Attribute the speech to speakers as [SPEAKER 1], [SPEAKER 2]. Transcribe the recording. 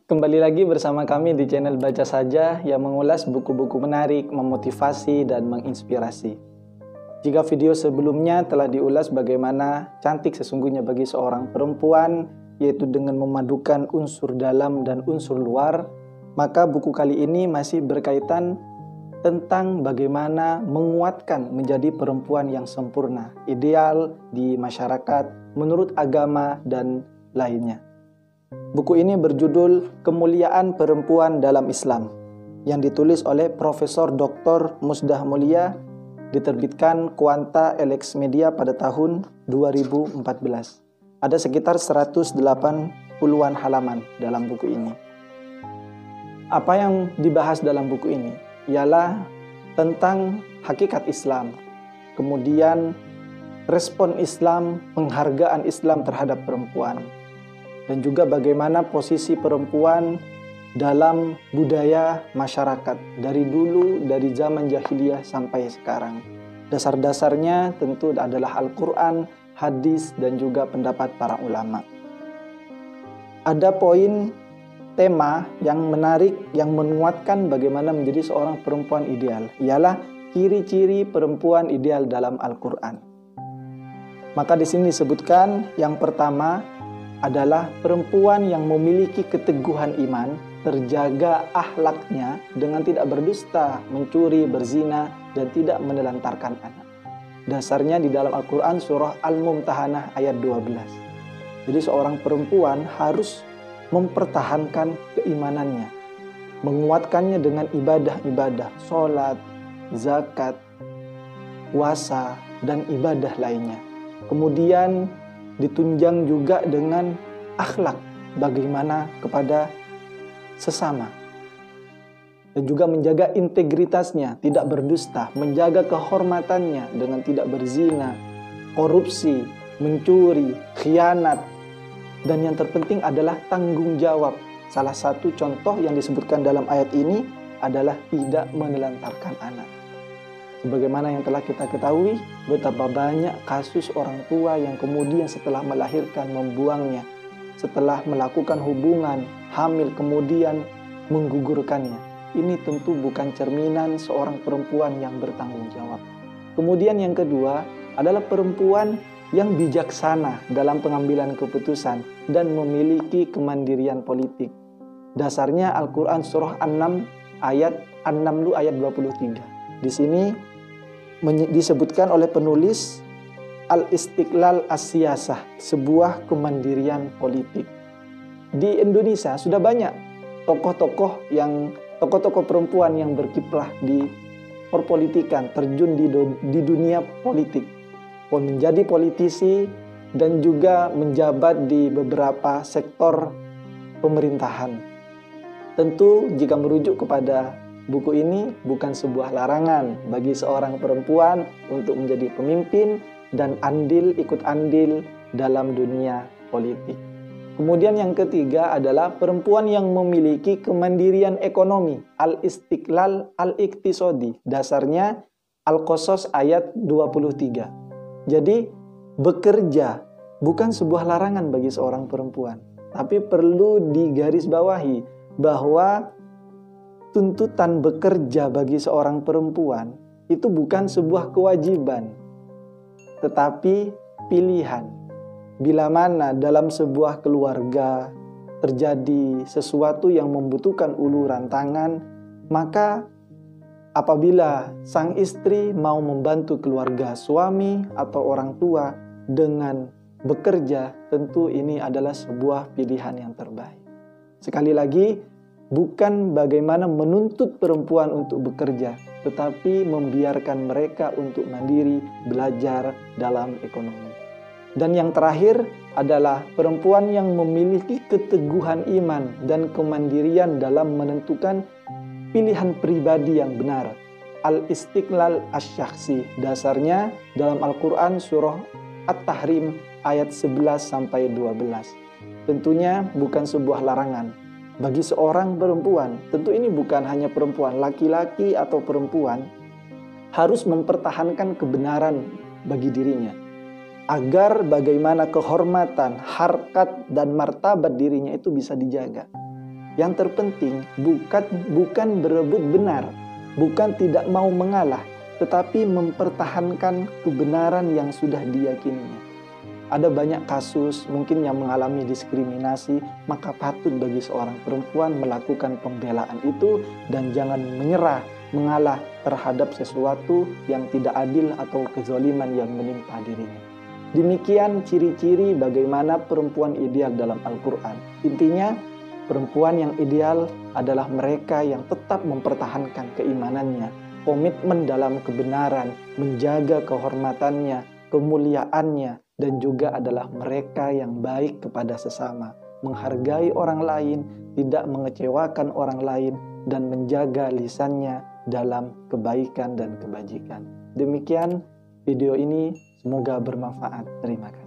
[SPEAKER 1] Kembali lagi bersama kami di channel Baca Saja yang mengulas buku-buku menarik, memotivasi, dan menginspirasi. Jika video sebelumnya telah diulas bagaimana cantik sesungguhnya bagi seorang perempuan, yaitu dengan memadukan unsur dalam dan unsur luar, maka buku kali ini masih berkaitan tentang bagaimana menguatkan menjadi perempuan yang sempurna, ideal di masyarakat, menurut agama, dan lainnya. Buku ini berjudul Kemuliaan Perempuan dalam Islam yang ditulis oleh Profesor Dr. Musdah Mulia, diterbitkan Quanta Elex Media pada tahun 2014. Ada sekitar 180-an halaman dalam buku ini. Apa yang dibahas dalam buku ini ialah tentang hakikat Islam, kemudian respon Islam, penghargaan Islam terhadap perempuan, dan juga bagaimana posisi perempuan dalam budaya masyarakat dari dulu, dari zaman jahiliyah sampai sekarang. Dasar-dasarnya tentu adalah Al-Quran, hadis, dan juga pendapat para ulama. Ada poin tema yang menarik yang menguatkan bagaimana menjadi seorang perempuan ideal, ialah ciri-ciri perempuan ideal dalam Al-Quran. Maka di sini disebutkan yang pertama adalah perempuan yang memiliki keteguhan iman, terjaga akhlaknya dengan tidak berdusta, mencuri, berzina, dan tidak menelantarkan anak. Dasarnya di dalam Al-Quran surah Al-Mumtahanah ayat 12. Jadi seorang perempuan harus mempertahankan keimanannya, menguatkannya dengan ibadah-ibadah, sholat, zakat, puasa, dan ibadah lainnya. Kemudian ditunjang juga dengan akhlak bagaimana kepada sesama, dan juga menjaga integritasnya, tidak berdusta, menjaga kehormatannya dengan tidak berzina, korupsi, mencuri, khianat, dan yang terpenting adalah tanggung jawab. Salah satu contoh yang disebutkan dalam ayat ini adalah tidak menelantarkan anak. Sebagaimana yang telah kita ketahui, betapa banyak kasus orang tua yang kemudian setelah melahirkan membuangnya, setelah melakukan hubungan, hamil, kemudian menggugurkannya. Ini tentu bukan cerminan seorang perempuan yang bertanggung jawab. Kemudian yang kedua adalah perempuan yang bijaksana dalam pengambilan keputusan dan memiliki kemandirian politik. Dasarnya Al-Quran surah An-Naml ayat 23. Di sini disebutkan oleh penulis Al-Istiqlal As-Siyasah, sebuah kemandirian politik. Di Indonesia sudah banyak tokoh-tokoh perempuan yang berkiprah di perpolitikan, terjun di dunia politik, menjadi politisi dan juga menjabat di beberapa sektor pemerintahan. Tentu jika merujuk kepada buku ini bukan sebuah larangan bagi seorang perempuan untuk menjadi pemimpin dan ikut andil dalam dunia politik. Kemudian yang ketiga adalah perempuan yang memiliki kemandirian ekonomi, al-istiqlal al-iqtisodi. Dasarnya Al-Qasas ayat 23. Jadi bekerja bukan sebuah larangan bagi seorang perempuan, tapi perlu digarisbawahi bahwa tuntutan bekerja bagi seorang perempuan itu bukan sebuah kewajiban, tetapi pilihan. Bila mana dalam sebuah keluarga terjadi sesuatu yang membutuhkan uluran tangan, maka apabila sang istri mau membantu keluarga suami atau orang tua dengan bekerja, tentu ini adalah sebuah pilihan yang terbaik. Sekali lagi, bukan bagaimana menuntut perempuan untuk bekerja, tetapi membiarkan mereka untuk mandiri, belajar dalam ekonomi. Dan yang terakhir adalah perempuan yang memiliki keteguhan iman dan kemandirian dalam menentukan pilihan pribadi yang benar. Al-Istiqlal Asy-Syakhsi. Dasarnya dalam Al-Quran surah At-Tahrim ayat 11-12. Tentunya bukan sebuah larangan bagi seorang perempuan. Tentu ini bukan hanya perempuan, laki-laki atau perempuan harus mempertahankan kebenaran bagi dirinya, agar bagaimana kehormatan, harkat, dan martabat dirinya itu bisa dijaga. Yang terpenting bukan berebut benar, bukan tidak mau mengalah, tetapi mempertahankan kebenaran yang sudah diyakininya. Ada banyak kasus mungkin yang mengalami diskriminasi, maka patut bagi seorang perempuan melakukan pembelaan itu dan jangan menyerah, mengalah terhadap sesuatu yang tidak adil atau kezaliman yang menimpa dirinya. Demikian ciri-ciri bagaimana perempuan ideal dalam Al-Quran. Intinya, perempuan yang ideal adalah mereka yang tetap mempertahankan keimanannya, komitmen dalam kebenaran, menjaga kehormatannya, kemuliaannya, dan juga adalah mereka yang baik kepada sesama, menghargai orang lain, tidak mengecewakan orang lain, dan menjaga lisannya dalam kebaikan dan kebajikan. Demikian video ini, semoga bermanfaat. Terima kasih.